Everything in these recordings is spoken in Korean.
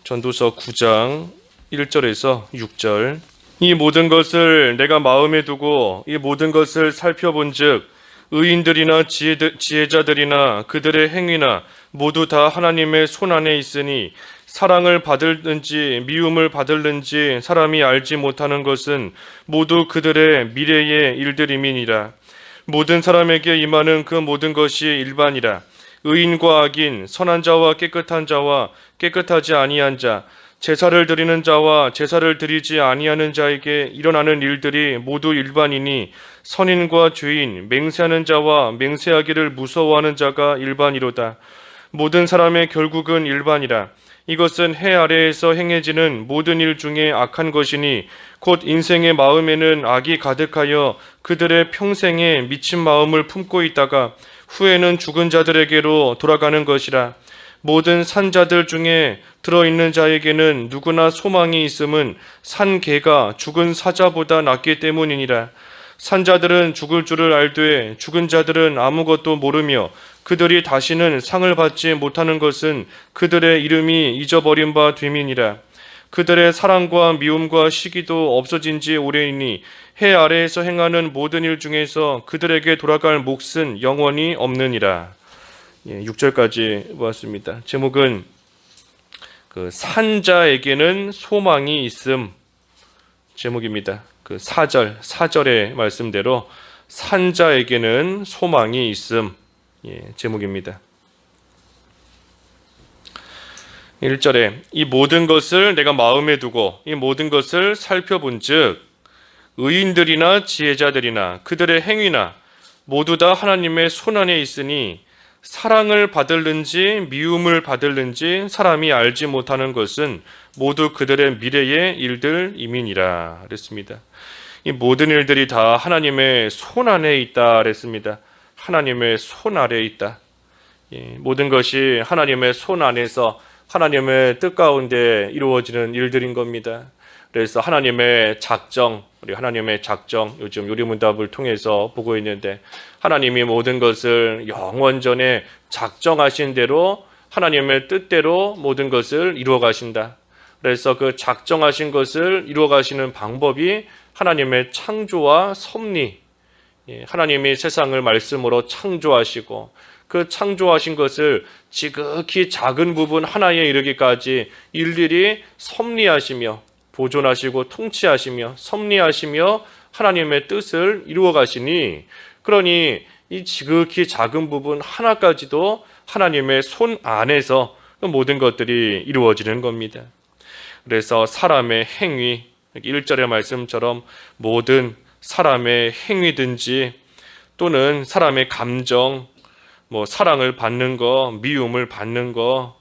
전도서 9장 1절에서 6절. 이 모든 것을 내가 마음에 두고 이 모든 것을 살펴본즉 의인들이나 지혜자들이나 그들의 행위나 모두 다 하나님의 손안에 있으니 사랑을 받을는지 미움을 받을는지 사람이 알지 못하는 것은 모두 그들의 미래의 일들임이니라. 모든 사람에게 임하는 그 모든 것이 일반이라. 의인과 악인, 선한 자와 깨끗한 자와 깨끗하지 아니한 자, 제사를 드리는 자와 제사를 드리지 아니하는 자에게 일어나는 일들이 모두 일반이니 선인과 죄인, 맹세하는 자와 맹세하기를 무서워하는 자가 일반이로다. 모든 사람의 결국은 일반이라. 이것은 해 아래에서 행해지는 모든 일 중에 악한 것이니 곧 인생의 마음에는 악이 가득하여 그들의 평생에 미친 마음을 품고 있다가 후에는 죽은 자들에게로 돌아가는 것이라. 모든 산자들 중에 들어있는 자에게는 누구나 소망이 있음은 산 개가 죽은 사자보다 낫기 때문이니라. 산자들은 죽을 줄을 알되 죽은 자들은 아무것도 모르며 그들이 다시는 상을 받지 못하는 것은 그들의 이름이 잊어버린 바 됨이니라. 그들의 사랑과 미움과 시기도 없어진 지 오래이니 해 아래에서 행하는 모든 일 중에서 그들에게 돌아갈 몫은 영원히 없느니라. 6절까지 보았습니다. 제목은 산자에게는 소망이 있음 제목입니다. 4절의 말씀대로 산자에게는 소망이 있음 제목입니다. 1절에 이 모든 것을 내가 마음에 두고 이 모든 것을 살펴본즉 의인들이나 지혜자들이나 그들의 행위나 모두 다 하나님의 손안에 있으니 사랑을 받을는지 미움을 받을는지 사람이 알지 못하는 것은 모두 그들의 미래의 일들임이니라 그랬습니다. 이 모든 일들이 다 하나님의 손 안에 있다 그랬습니다. 하나님의 손 아래에 있다. 모든 것이 하나님의 손 안에서 하나님의 뜻 가운데 이루어지는 일들인 겁니다. 그래서 하나님의 작정, 우리 하나님의 작정 요즘 요리문답을 통해서 보고 있는데 하나님이 모든 것을 영원전에 작정하신 대로 하나님의 뜻대로 모든 것을 이루어 가신다. 그래서 그 작정하신 것을 이루어 가시는 방법이 하나님의 창조와 섭리, 하나님이 세상을 말씀으로 창조하시고 그 창조하신 것을 지극히 작은 부분 하나에 이르기까지 일일이 섭리하시며 보존하시고 통치하시며 섭리하시며 하나님의 뜻을 이루어 가시니 그러니 이 지극히 작은 부분 하나까지도 하나님의 손 안에서 모든 것들이 이루어지는 겁니다. 그래서 사람의 행위, 1절의 말씀처럼 모든 사람의 행위든지 또는 사람의 감정, 사랑을 받는 거, 미움을 받는 거,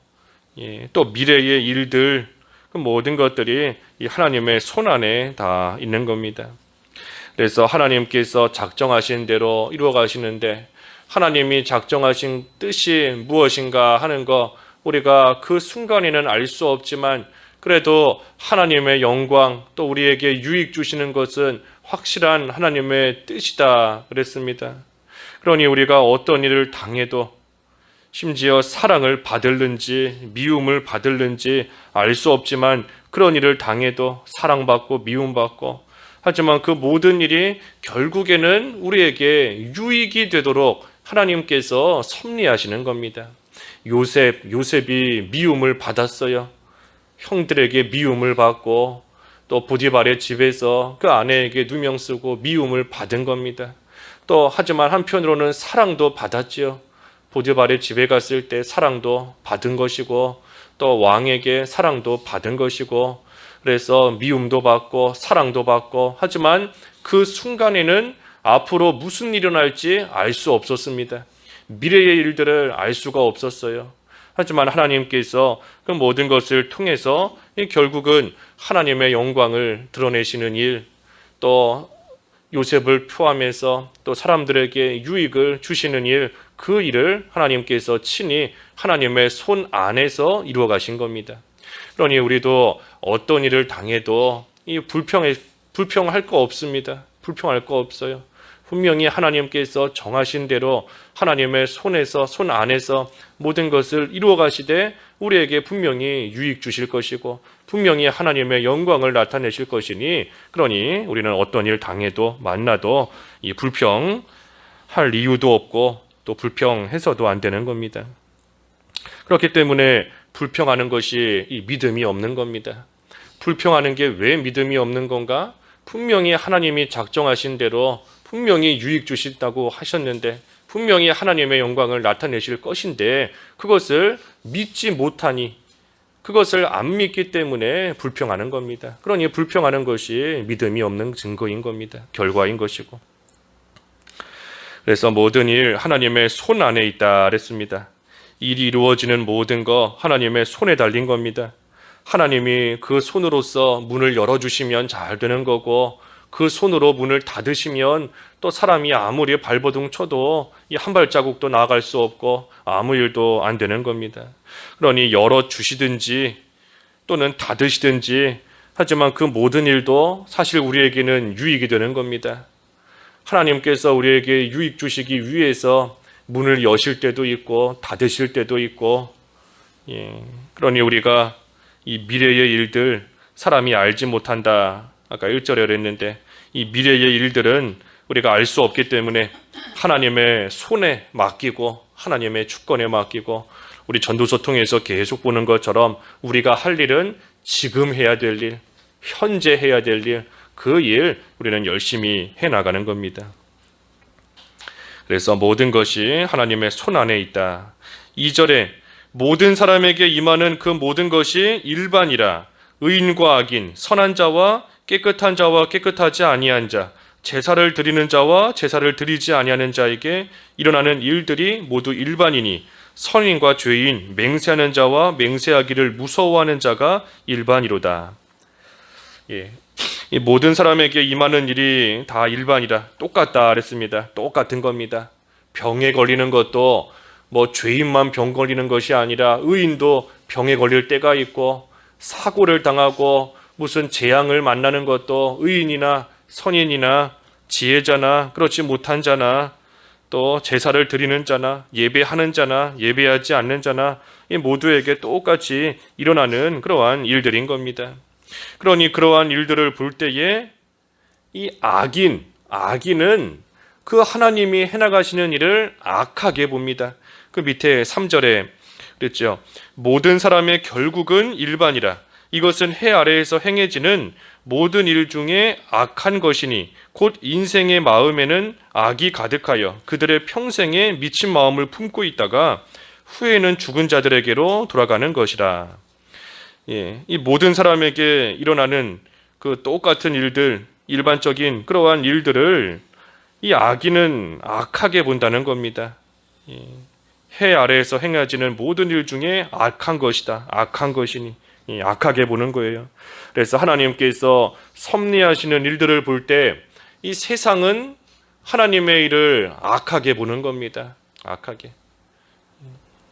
또 미래의 일들, 그 모든 것들이 이 하나님의 손 안에 다 있는 겁니다. 그래서 하나님께서 작정하신 대로 이루어 가시는데 하나님이 작정하신 뜻이 무엇인가 하는 거 우리가 그 순간에는 알 수 없지만 그래도 하나님의 영광 또 우리에게 유익 주시는 것은 확실한 하나님의 뜻이다 그랬습니다. 그러니 우리가 어떤 일을 당해도 심지어 사랑을 받을는지 미움을 받을는지 알 수 없지만 그런 일을 당해도 사랑받고 미움받고 하지만 그 모든 일이 결국에는 우리에게 유익이 되도록 하나님께서 섭리하시는 겁니다. 요셉이 미움을 받았어요. 형들에게 미움을 받고 또 보디발의 집에서 그 아내에게 누명 쓰고 미움을 받은 겁니다. 또 하지만 한편으로는 사랑도 받았지요. 보디발의 집에 갔을 때 사랑도 받은 것이고 또 왕에게 사랑도 받은 것이고 그래서 미움도 받고 사랑도 받고 하지만 그 순간에는 앞으로 무슨 일이 일어날지 알 수 없었습니다. 미래의 일들을 알 수가 없었어요. 하지만 하나님께서 그 모든 것을 통해서 결국은 하나님의 영광을 드러내시는 일, 또 요셉을 포함해서 또 사람들에게 유익을 주시는 일, 그 일을 하나님께서 친히 하나님의 손 안에서 이루어 가신 겁니다. 그러니 우리도 어떤 일을 당해도 이 불평할 거 없습니다. 불평할 거 없어요. 분명히 하나님께서 정하신 대로 하나님의 손에서, 손 안에서 모든 것을 이루어 가시되 우리에게 분명히 유익 주실 것이고 분명히 하나님의 영광을 나타내실 것이니, 그러니 우리는 어떤 일 당해도 만나도 이 불평할 이유도 없고 또 불평해서도 안 되는 겁니다. 그렇기 때문에 불평하는 것이 이 믿음이 없는 겁니다. 불평하는 게 왜 믿음이 없는 건가? 분명히 하나님이 작정하신 대로 분명히 유익 주신다고 하셨는데, 분명히 하나님의 영광을 나타내실 것인데 그것을 믿지 못하니, 그것을 안 믿기 때문에 불평하는 겁니다. 그러니 불평하는 것이 믿음이 없는 증거인 겁니다. 결과인 것이고. 그래서 모든 일 하나님의 손 안에 있다 그랬습니다. 일이 이루어지는 모든 거 하나님의 손에 달린 겁니다. 하나님이 그 손으로서 문을 열어주시면 잘 되는 거고, 그 손으로 문을 닫으시면 또 사람이 아무리 발버둥 쳐도 이 한 발자국도 나아갈 수 없고 아무 일도 안 되는 겁니다. 그러니 열어주시든지 또는 닫으시든지 하지만 그 모든 일도 사실 우리에게는 유익이 되는 겁니다. 하나님께서 우리에게 유익 주시기 위해서 문을 여실 때도 있고 닫으실 때도 있고, 그러니 우리가 이 미래의 일들 사람이 알지 못한다, 아까 1절에 그랬는데 이 미래의 일들은 우리가 알 수 없기 때문에 하나님의 손에 맡기고 하나님의 주권에 맡기고, 우리 전도서 통해서 계속 보는 것처럼 우리가 할 일은 지금 해야 될 일, 현재 해야 될 일, 그 일 우리는 열심히 해나가는 겁니다. 그래서 모든 것이 하나님의 손 안에 있다. 2절에 모든 사람에게 임하는 그 모든 것이 일반이라, 의인과 악인, 선한 자와 깨끗한 자와 깨끗하지 아니한 자, 제사를 드리는 자와 제사를 드리지 아니하는 자에게 일어나는 일들이 모두 일반이니, 선인과 죄인, 맹세하는 자와 맹세하기를 무서워하는 자가 일반이로다. 이 모든 사람에게 임하는 일이 다 일반이다, 똑같다 그랬습니다. 똑같은 겁니다. 병에 걸리는 것도 뭐 죄인만 병 걸리는 것이 아니라 의인도 병에 걸릴 때가 있고, 사고를 당하고 무슨 재앙을 만나는 것도 의인이나 선인이나 지혜자나 그렇지 못한 자나 또 제사를 드리는 자나 예배하는 자나 예배하지 않는 자나 이 모두에게 똑같이 일어나는 그러한 일들인 겁니다. 그러니 그러한 일들을 볼 때에 이 악인은 그 하나님이 해나가시는 일을 악하게 봅니다. 그 밑에 3절에 그랬죠. 모든 사람의 결국은 일반이라, 이것은 해 아래에서 행해지는 모든 일 중에 악한 것이니 곧 인생의 마음에는 악이 가득하여 그들의 평생에 미친 마음을 품고 있다가 후에는 죽은 자들에게로 돌아가는 것이라. 이 모든 사람에게 일어나는 그 똑같은 일들, 일반적인 그러한 일들을 이 악인은 악하게 본다는 겁니다. 해 아래에서 행해지는 모든 일 중에 악한 것이다, 악한 것이니 악하게 보는 거예요. 그래서 하나님께서 섭리하시는 일들을 볼 때 이 세상은 하나님의 일을 악하게 보는 겁니다. 악하게.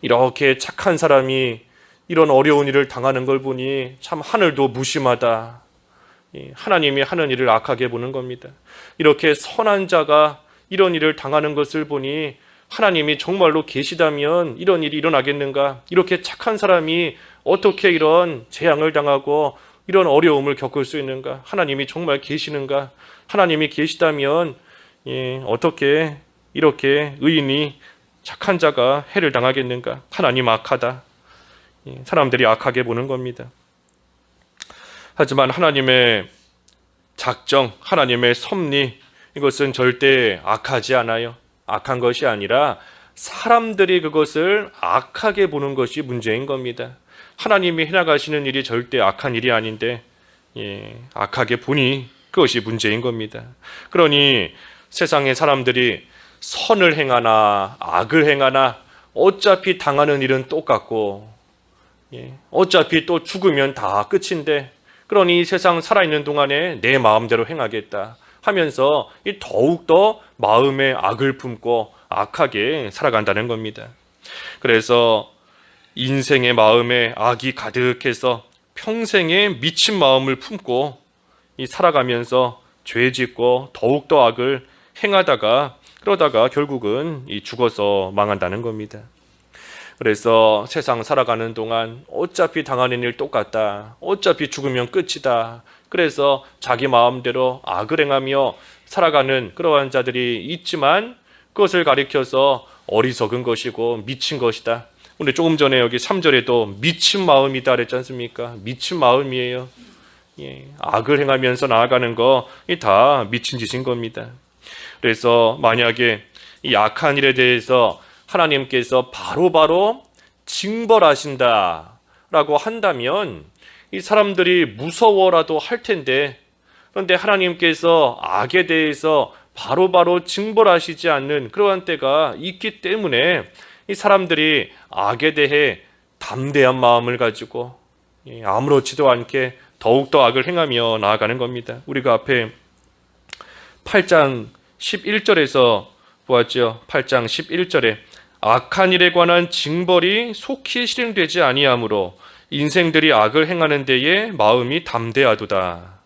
이렇게 착한 사람이 이런 어려운 일을 당하는 걸 보니 참 하늘도 무심하다, 하나님이 하는 일을 악하게 보는 겁니다. 이렇게 선한 자가 이런 일을 당하는 것을 보니 하나님이 정말로 계시다면 이런 일이 일어나겠는가? 이렇게 착한 사람이 어떻게 이런 재앙을 당하고 이런 어려움을 겪을 수 있는가? 하나님이 정말 계시는가? 하나님이 계시다면 어떻게 이렇게 의인이, 착한 자가 해를 당하겠는가? 하나님 악하다. 사람들이 악하게 보는 겁니다. 하지만 하나님의 작정, 하나님의 섭리, 이것은 절대 악하지 않아요. 악한 것이 아니라 사람들이 그것을 악하게 보는 것이 문제인 겁니다. 하나님이 해나가시는 일이 절대 악한 일이 아닌데 악하게 보니 그것이 문제인 겁니다. 그러니 세상의 사람들이 선을 행하나 악을 행하나 어차피 당하는 일은 똑같고 어차피 또 죽으면 다 끝인데, 그러니 이 세상 살아있는 동안에 내 마음대로 행하겠다 하면서 더욱더 마음에 악을 품고 악하게 살아간다는 겁니다. 그래서 인생의 마음에 악이 가득해서 평생에 미친 마음을 품고 살아가면서 죄 짓고 더욱더 악을 행하다가 그러다가 결국은 죽어서 망한다는 겁니다. 그래서 세상 살아가는 동안 어차피 당하는 일 똑같다. 어차피 죽으면 끝이다. 그래서 자기 마음대로 악을 행하며 살아가는 그러한 자들이 있지만 그것을 가리켜서 어리석은 것이고 미친 것이다. 근데 조금 전에 여기 3절에도 미친 마음이다 그랬지 않습니까? 미친 마음이에요. 악을 행하면서 나아가는 거 다 미친 짓인 겁니다. 그래서 만약에 이 악한 일에 대해서 하나님께서 바로바로 징벌하신다라고 한다면 이 사람들이 무서워라도 할 텐데, 그런데 하나님께서 악에 대해서 바로바로 징벌하시지 않는 그러한 때가 있기 때문에 이 사람들이 악에 대해 담대한 마음을 가지고 아무렇지도 않게 더욱더 악을 행하며 나아가는 겁니다. 우리가 앞에 8장 11절에서 보았죠. 8장 11절에 악한 일에 관한 징벌이 속히 실행되지 아니하므로 인생들이 악을 행하는 데에 마음이 담대하도다.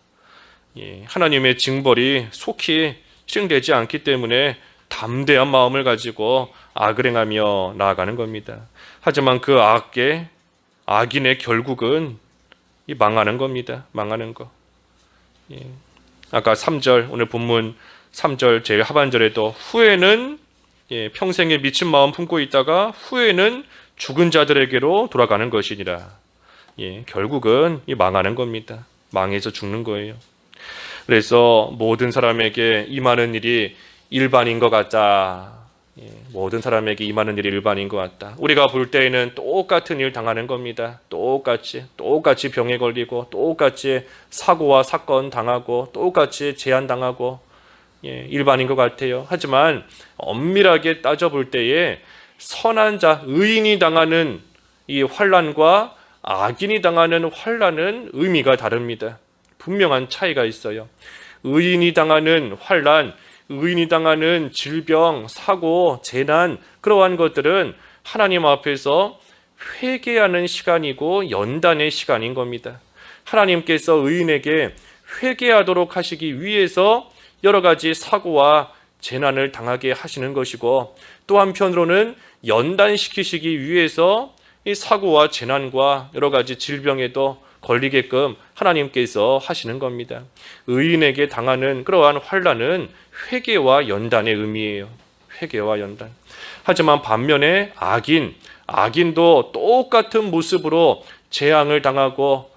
하나님의 징벌이 속히 실행되지 않기 때문에 담대한 마음을 가지고 악을 행하며 나아가는 겁니다. 하지만 그 악인의 결국은 망하는 겁니다. 망하는 거. 아까 3절, 오늘 본문 3절 제일 하반절에도 후에는 평생에 미친 마음 품고 있다가 후에는 죽은 자들에게로 돌아가는 것이니라. 결국은 망하는 겁니다. 망해서 죽는 거예요. 그래서 모든 사람에게 임하는 일이 일반인 것 같다. 모든 사람에게 임하는 일이 일반인 것 같다. 우리가 볼 때에는 똑같은 일 당하는 겁니다. 똑같이 병에 걸리고 똑같이 사고와 사건 당하고 똑같이 재한 당하고 일반인 것 같아요. 하지만 엄밀하게 따져볼 때에 선한 자, 의인이 당하는 이 환난과 악인이 당하는 환난은 의미가 다릅니다. 분명한 차이가 있어요. 의인이 당하는 환난, 의인이 당하는 질병, 사고, 재난, 그러한 것들은 하나님 앞에서 회개하는 시간이고 연단의 시간인 겁니다. 하나님께서 의인에게 회개하도록 하시기 위해서 여러 가지 사고와 재난을 당하게 하시는 것이고, 또 한편으로는 연단시키시기 위해서 이 사고와 재난과 여러 가지 질병에도 걸리게끔 하나님께서 하시는 겁니다. 의인에게 당하는 그러한 환난은 회개와 연단의 의미예요. 회개와 연단. 하지만 반면에 악인도 똑같은 모습으로 재앙을 당하고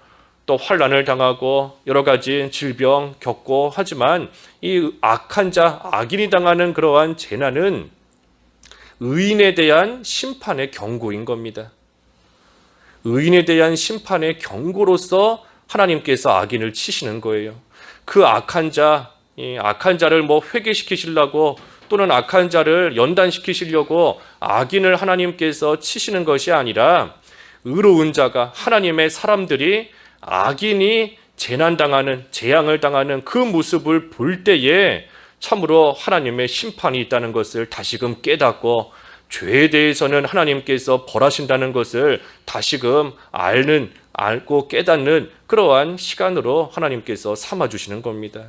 또 환난을 당하고 여러 가지 질병 겪고, 하지만 이 악한 자, 악인이 당하는 그러한 재난은 의인에 대한 심판의 경고인 겁니다. 의인에 대한 심판의 경고로서 하나님께서 악인을 치시는 거예요. 그 악한 자를 회개시키시려고 또는 악한 자를 연단시키시려고 악인을 하나님께서 치시는 것이 아니라 의로운 자가, 하나님의 사람들이 악인이 재난당하는, 재앙을 당하는 그 모습을 볼 때에 참으로 하나님의 심판이 있다는 것을 다시금 깨닫고, 죄에 대해서는 하나님께서 벌하신다는 것을 다시금 알고 깨닫는 그러한 시간으로 하나님께서 삼아주시는 겁니다.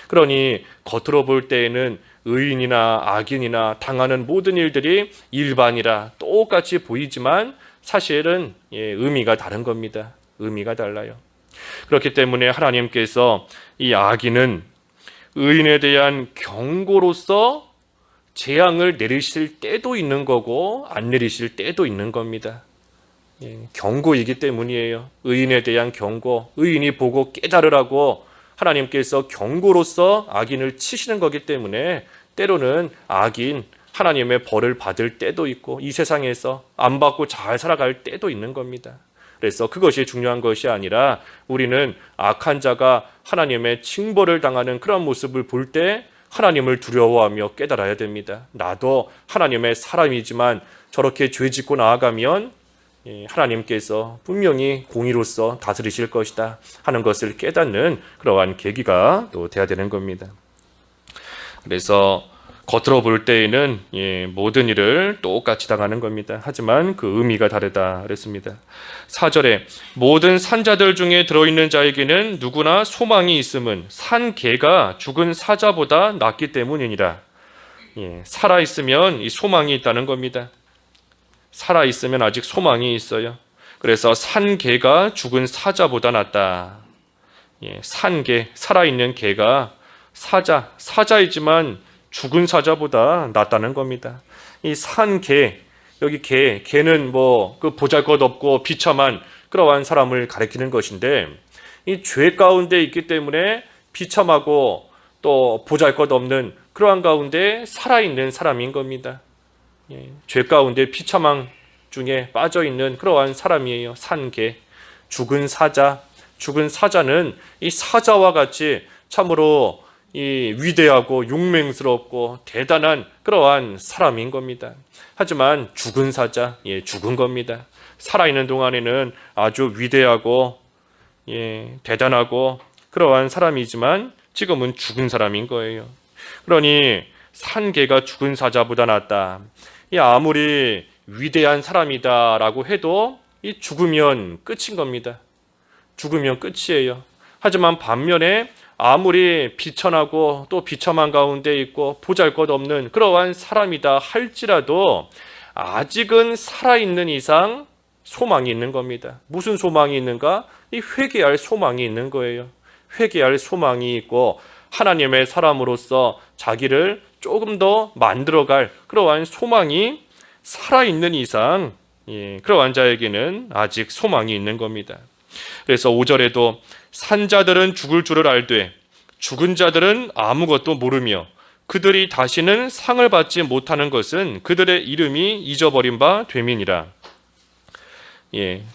그러니 겉으로 볼 때에는 의인이나 악인이나 당하는 모든 일들이 일반이라 똑같이 보이지만 사실은 의미가 다른 겁니다. 의미가 달라요. 그렇기 때문에 하나님께서 이 악인은 의인에 대한 경고로서 재앙을 내리실 때도 있는 거고 안 내리실 때도 있는 겁니다. 경고이기 때문이에요. 의인에 대한 경고, 의인이 보고 깨달으라고 하나님께서 경고로서 악인을 치시는 거기 때문에 때로는 악인, 하나님의 벌을 받을 때도 있고 이 세상에서 안 받고 잘 살아갈 때도 있는 겁니다. 그래서 그것이 중요한 것이 아니라 우리는 악한 자가 하나님의 징벌을 당하는 그런 모습을 볼 때 하나님을 두려워하며 깨달아야 됩니다. 나도 하나님의 사람이지만 저렇게 죄짓고 나아가면 하나님께서 분명히 공의로서 다스리실 것이다 하는 것을 깨닫는 그러한 계기가 또 돼야 되는 겁니다. 그래서 겉으로 볼 때에는 모든 일을 똑같이 당하는 겁니다. 하지만 그 의미가 다르다 그랬습니다. 4절에 모든 산자들 중에 들어있는 자에게는 누구나 소망이 있음은 산 개가 죽은 사자보다 낫기 때문이니라. 살아있으면 이 소망이 있다는 겁니다. 살아있으면 아직 소망이 있어요. 그래서 산 개가 죽은 사자보다 낫다. 산 개, 살아있는 개가 사자이지만 죽은 사자보다 낫다는 겁니다. 이 산 개, 여기 개는 그 보잘것없고 비참한 그러한 사람을 가리키는 것인데, 이 죄 가운데 있기 때문에 비참하고 또 보잘것없는 그러한 가운데 살아있는 사람인 겁니다. 죄 가운데 비참한 중에 빠져있는 그러한 사람이에요. 산 개, 죽은 사자는 이 사자와 같이 참으로 이 위대하고 용맹스럽고 대단한 그러한 사람인 겁니다. 하지만 죽은 사자, 죽은 겁니다. 살아있는 동안에는 아주 위대하고 대단하고 그러한 사람이지만 지금은 죽은 사람인 거예요. 그러니 산 개가 죽은 사자보다 낫다. 아무리 위대한 사람이다라고 해도 이 죽으면 끝인 겁니다. 죽으면 끝이에요. 하지만 반면에 아무리 비천하고 또 비참한 가운데 있고 보잘것없는 그러한 사람이다 할지라도 아직은 살아있는 이상 소망이 있는 겁니다. 무슨 소망이 있는가? 이 회개할 소망이 있는 거예요. 회개할 소망이 있고 하나님의 사람으로서 자기를 조금 더 만들어갈 그러한 소망이 살아있는 이상 그러한 자에게는 아직 소망이 있는 겁니다. 그래서 5절에도 산자들은 죽을 줄을 알되 죽은 자들은 아무것도 모르며 그들이 다시는 상을 받지 못하는 것은 그들의 이름이 잊어버린 바 됨이니라.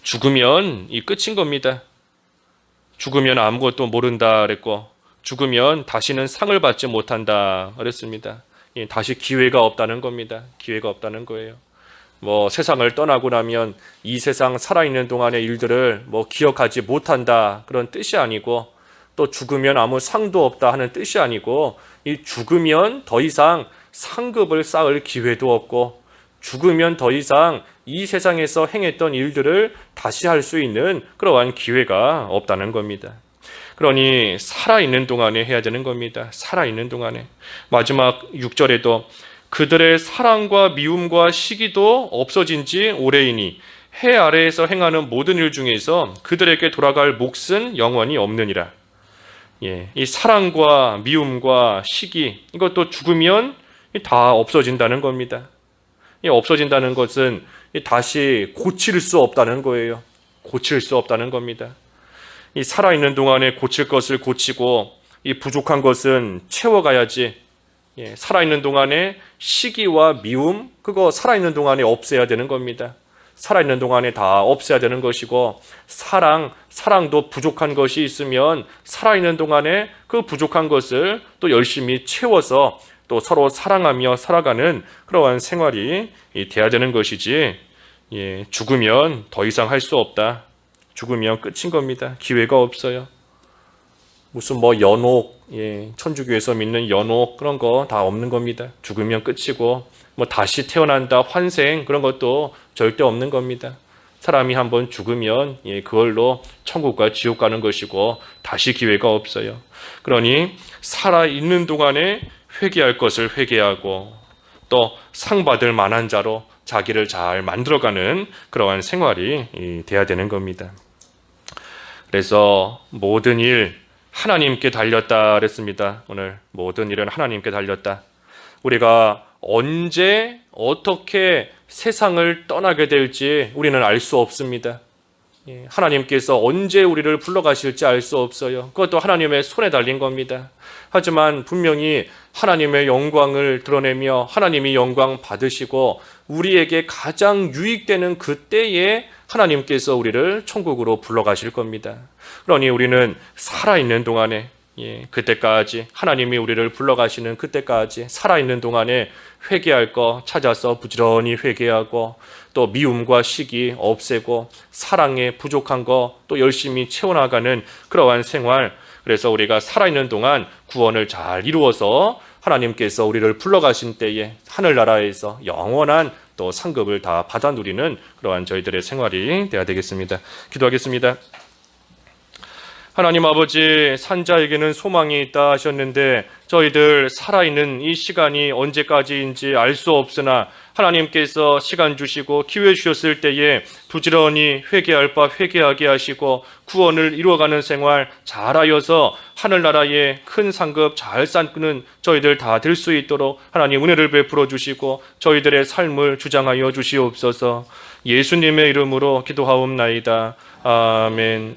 죽으면 이 끝인 겁니다. 죽으면 아무것도 모른다 그랬고 죽으면 다시는 상을 받지 못한다 그랬습니다. 다시 기회가 없다는 겁니다. 기회가 없다는 거예요. 세상을 떠나고 나면 이 세상 살아있는 동안의 일들을 기억하지 못한다 그런 뜻이 아니고 또 죽으면 아무 상도 없다 하는 뜻이 아니고 이 죽으면 더 이상 상급을 쌓을 기회도 없고 죽으면 더 이상 이 세상에서 행했던 일들을 다시 할 수 있는 그러한 기회가 없다는 겁니다. 그러니 살아있는 동안에 해야 되는 겁니다. 살아있는 동안에. 마지막 6절에도 그들의 사랑과 미움과 시기도 없어진 지 오래이니 해 아래에서 행하는 모든 일 중에서 그들에게 돌아갈 몫은 영원히 없느니라. 이 사랑과 미움과 시기 이것도 죽으면 다 없어진다는 겁니다. 없어진다는 것은 다시 고칠 수 없다는 거예요. 고칠 수 없다는 겁니다. 이 살아있는 동안에 고칠 것을 고치고 이 부족한 것은 채워가야지. 살아있는 동안에 시기와 미움 그거 살아있는 동안에 없애야 되는 겁니다. 살아있는 동안에 다 없애야 되는 것이고 사랑도 부족한 것이 있으면 살아있는 동안에 그 부족한 것을 또 열심히 채워서 또 서로 사랑하며 살아가는 그러한 생활이 돼야 되는 것이지 죽으면 더 이상 할 수 없다. 죽으면 끝인 겁니다. 기회가 없어요. 무슨 연옥, 천주교에서 믿는 연옥 그런 거 다 없는 겁니다. 죽으면 끝이고 다시 태어난다, 환생 그런 것도 절대 없는 겁니다. 사람이 한번 죽으면 그걸로 천국과 지옥 가는 것이고 다시 기회가 없어요. 그러니 살아있는 동안에 회개할 것을 회개하고 또 상 받을 만한 자로 자기를 잘 만들어가는 그러한 생활이 돼야 되는 겁니다. 그래서 모든 일 하나님께 달렸다 그랬습니다. 오늘 모든 일은 하나님께 달렸다. 우리가 언제 어떻게 세상을 떠나게 될지 우리는 알 수 없습니다. 하나님께서 언제 우리를 불러가실지 알 수 없어요. 그것도 하나님의 손에 달린 겁니다. 하지만 분명히 하나님의 영광을 드러내며 하나님이 영광 받으시고 우리에게 가장 유익되는 그때에 하나님께서 우리를 천국으로 불러가실 겁니다. 그러니 우리는 살아있는 동안에 그때까지 하나님이 우리를 불러가시는 그때까지 살아있는 동안에 회개할 거 찾아서 부지런히 회개하고 또 미움과 시기 없애고 사랑에 부족한 거 또 열심히 채워나가는 그러한 생활. 그래서 우리가 살아있는 동안 구원을 잘 이루어서 하나님께서 우리를 불러가신 때에 하늘나라에서 영원한 또 상급을 다 받아 누리는 그러한 저희들의 생활이 되어야 되겠습니다. 기도하겠습니다. 하나님 아버지, 산자에게는 소망이 있다 하셨는데 저희들 살아있는 이 시간이 언제까지인지 알 수 없으나 하나님께서 시간 주시고 기회 주셨을 때에 부지런히 회개할 바 회개하게 하시고 구원을 이루어가는 생활 잘하여서 하늘나라의 큰 상급 잘 쌓는 저희들 다 될 수 있도록 하나님 은혜를 베풀어 주시고 저희들의 삶을 주장하여 주시옵소서. 예수님의 이름으로 기도하옵나이다. 아멘.